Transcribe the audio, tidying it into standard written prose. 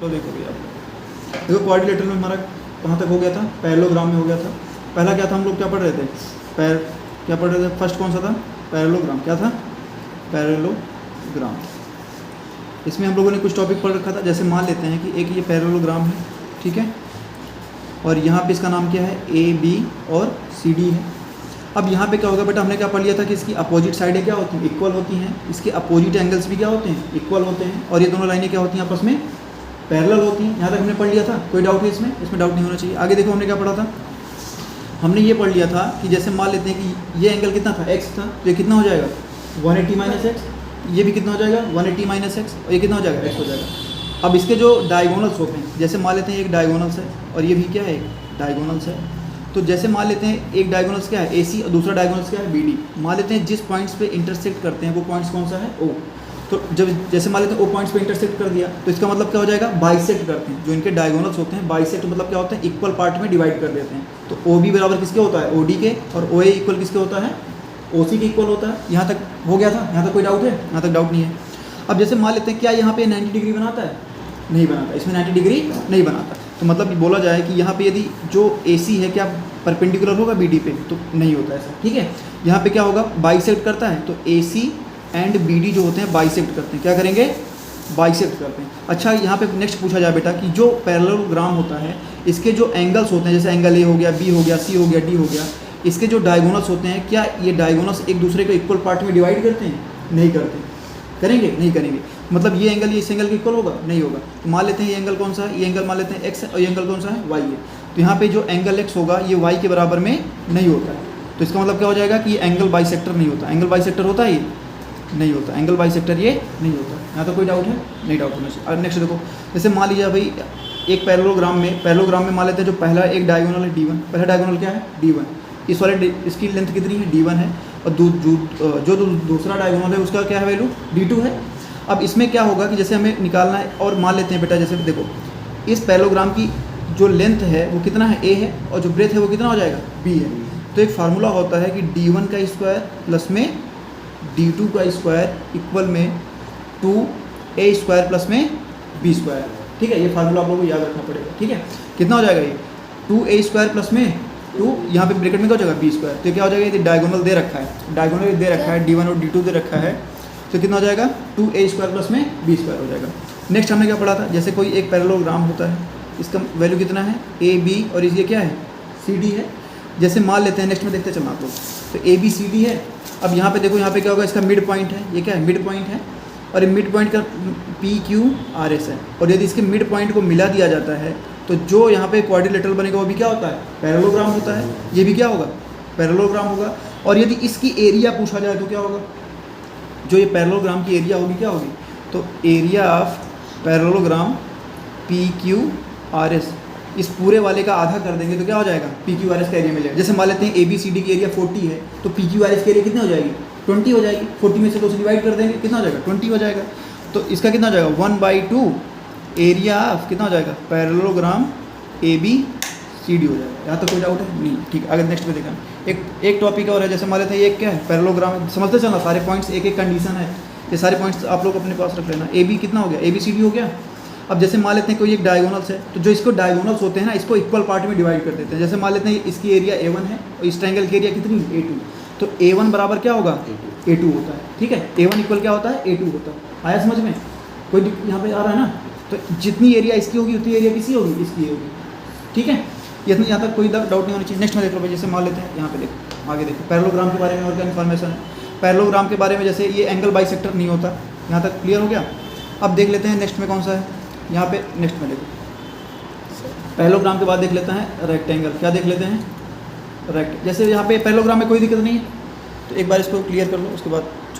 तो देखो भैया, देखो क्वाड्रिलेटरल में हमारा कहाँ तक हो गया था, पैरेललोग्राम में हो गया था। पहला क्या था, हम लोग क्या पढ़ रहे थे, क्या पढ़ रहे थे, फर्स्ट कौन सा था, पैरेललोग्राम। क्या था, पैरेललोग्राम। इसमें हम लोगों ने कुछ टॉपिक पढ़ रखा था। जैसे मान लेते हैं कि एक ये पैरेललोग्राम है, ठीक है, और यहाँ पे इसका नाम क्या है, ए बी और सी डी है। अब यहाँ पे क्या होगा बेटा, हमने क्या पढ़ लिया था कि इसकी अपोजिट साइडें क्या होती हैं, इक्वल होती हैं। इसके अपोजिट एंगल्स भी क्या होते हैं, इक्वल होते हैं। और ये दोनों लाइनें क्या होती हैं, आपस में पैरेलल होती हैं। यहाँ तक हमने पढ़ लिया था, कोई डाउट है इसमें, इसमें डाउट नहीं होना चाहिए। आगे देखो हमने क्या पढ़ा था, हमने ये पढ़ लिया था कि जैसे मान लेते हैं कि ये एंगल कितना था, एक्स था, तो ये कितना हो जाएगा 180 माइनस एक्स। ये भी कितना हो जाएगा 180 माइनस एक्स, और ये कितना हो जाएगा, एक्स हो जाएगा। अब इसके जो डायगोनल्स होते हैं, जैसे मान लेते हैं एक डायगोनल्स है और ये भी क्या है, एक डायगोनल्स है। तो जैसे मान लेते हैं एक डायगोनल्स क्या है, ए सी, और दूसरा डायगोनल्स क्या है, बी डी। मान लेते हैं जिस पॉइंट्स पे इंटरसेक्ट करते हैं वो पॉइंट्स कौन सा है, ओ। तो जब जैसे मान लेते हैं ओ पॉइंट्स पे इंटरसेक्ट कर दिया, तो इसका मतलब क्या हो जाएगा, बाइसेक्ट करते हैं। जो इनके डायगोनल्स होते हैं, बाइसेक्ट मतलब क्या होता है, इक्वल पार्ट में डिवाइड कर देते हैं। तो ओ बी बराबर किसके होता है, ओ डी के, और ओ ए इक्वल किसके होता है, ओ सी के इक्वल होता है। यहाँ तक हो गया था, यहाँ तक कोई डाउट है, यहाँ तक डाउट नहीं है। अब जैसे मान लेते हैं क्या यहाँ पे 90 डिग्री बनाता है, नहीं बनाता, इसमें 90 डिग्री नहीं बनाता। तो मतलब बोला जाए कि यहाँ पे यदि जो ए सी है क्या परपेंडिकुलर होगा बी डी पे, तो नहीं होता ऐसा, ठीक है। यहाँ पे क्या होगा, बाइसेक्ट करता है, तो ए सी एंड बी डी जो होते हैं बाइसेक्ट करते हैं। क्या करेंगे, बाइसेक्ट करते हैं। अच्छा, यहाँ पे नेक्स्ट पूछा जाए बेटा कि जो पैरेललोग्राम होता है, इसके जो एंगल्स होते हैं, जैसे एंगल ए हो गया, बी हो गया, सी हो गया, डी हो गया, इसके जो डायगोनल्स होते हैं, क्या ये डायगोनल्स एक दूसरे को इक्वल पार्ट में डिवाइड करते हैं, नहीं करते। करेंगे, नहीं करेंगे। मतलब ये एंगल ये इस एंगल के इक्वल होगा, नहीं होगा। तो मान लेते हैं ये एंगल कौन सा है, ये एंगल मान लेते हैं एक्स है, और ये एंगल कौन सा है, वाई है। तो यहाँ पे जो एंगल एक्स होगा ये वाई के बराबर में नहीं होता है। तो इसका मतलब क्या हो जाएगा कि ये एंगल बाइसेक्टर नहीं होता। एंगल बाइसेक्टर होता है, ये नहीं होता। एंगल बाइसेक्टर ये नहीं होता। यहाँ तो कोई डाउट है, नहीं डाउट होना चाहिए। अब नेक्स्ट देखो, जैसे मान लीजिए भाई एक पैरेललोग्राम में मान लेते हैं जो पहला एक डायगोनल है D1, पहला डायगोनल क्या है, D1। इस वाले इसकी लेंथ कितनी है, D1 है, और जो दूसरा डायगोनल है उसका क्या है, वैल्यू D2 है। अब इसमें क्या होगा कि जैसे हमें निकालना है, और मान लेते हैं बेटा, जैसे देखो इस पैरेललोग्राम की जो लेंथ है वो कितना है, A है, और जो ब्रेथ है वो कितना हो जाएगा, B है। तो एक फार्मूला होता है कि D1 का स्क्वायर प्लस में D2 का स्क्वायर इक्वल में 2A स्क्वायर प्लस में B स्क्वायर, ठीक है। ये फार्मूला आप लोगों को याद रखना पड़ेगा, ठीक है। कितना हो जाएगा ये 2A स्क्वायर प्लस में 2, यहाँ पे ब्रैकेट में क्या हो जाएगा, B स्क्वायर। तो क्या हो जाएगा, ये डायगोनल दे रखा है, डायगोनल दे रखा है, D1 और D2 दे रखा है, तो कितना हो जाएगा 2A स्क्वायर प्लस में B स्क्वायर हो जाएगा। नेक्स्ट हमने क्या पढ़ा था, जैसे कोई एक पैरेललोग्राम होता है, इसका वैल्यू कितना है, AB, और ये क्या है, CD है। जैसे मान लेते हैं, नेक्स्ट में देखते चलना आप लोग, तो ABCD है। अब यहाँ पे देखो, यहाँ पे क्या होगा, इसका मिड पॉइंट है, ये क्या है, मिड पॉइंट है, और ये मिड पॉइंट का PQRS है। और यदि इसके मिड पॉइंट को मिला दिया जाता है, तो जो यहाँ पे क्वाड्रिलेटरल बनेगा वो भी क्या होता है, पैरेललोग्राम होता है। ये भी क्या होगा, पैरेललोग्राम होगा। और यदि इसकी एरिया पूछा जाए तो क्या होगा, जो ये पैरेललोग्राम की एरिया होगी क्या होगी, तो एरिया ऑफ पैरेललोग्राम PQRS, इस पूरे वाले का आधा कर देंगे तो क्या हो जाएगा, PQRS का एरिया मिल जाएगा। जैसे मान लेते हैं ABCD की एरिया 40 है, तो PQRS की एरिया कितनी हो जाएगी, 20 हो जाएगी। 40 में से 2 से डिवाइड कर देंगे, कितना हो जाएगा, 20 हो जाएगा। तो इसका कितना हो जाएगा, 1/2 एरिया ऑफ कितना हो जाएगा, पैरेललोग्राम ABCD हो जाएगा। यहाँ तो कोई डाउट है नहीं, ठीक। अगर नेक्स्ट में देखा एक टॉपिक और है, जैसे मान लेते हैं ये क्या है, पैरेललोग्राम। समझते चलना, सारे पॉइंट्स एक एक कंडीशन है, ये सारे पॉइंट्स आप लोग अपने पास रख लेना। AB कितना हो गया, ABCD हो गया। अब जैसे मान लेते हैं कोई एक डायगोनल्स है, तो जो इसको डायगोनल्स होते हैं ना, इसको इक्वल पार्ट में डिवाइड कर देते हैं। जैसे मान लेते हैं इसकी एरिया A1 है, और इस ट्रायंगल की एरिया कितनी, A2। तो A1 बराबर क्या होगा, A2 होता है, ठीक है। A1 इक्वल क्या होता है, A2 होता है। आया समझ में, कोई यहाँ पे आ रहा है ना। तो जितनी एरिया इसकी होगी उतनी एरिया किसी होगी, इसकी होगी, ठीक है। यहाँ तक कोई डाउट नहीं होना चाहिए। नेक्स्ट में देख लो भाई, जैसे मान लेते हैं यहाँ पे देखो, आगे देखो पैरेललोग्राम के बारे में और क्या इन्फॉर्मेशन है। पैरेललोग्राम के बारे में जैसे ये एंगल बाइसेक्टर नहीं होता, यहाँ तक क्लियर हो गया। अब देख लेते हैं नेक्स्ट में कौन सा है, यहाँ पे नेक्स्ट में देखो पैरेललोग्राम के बाद देख लेते हैं रेक्टेंगल। क्या देख लेते हैं, रेक्ट। जैसे यहाँ पे पैरेललोग्राम में कोई दिक्कत नहीं है, तो एक बार इसको क्लियर कर लो, उसके बाद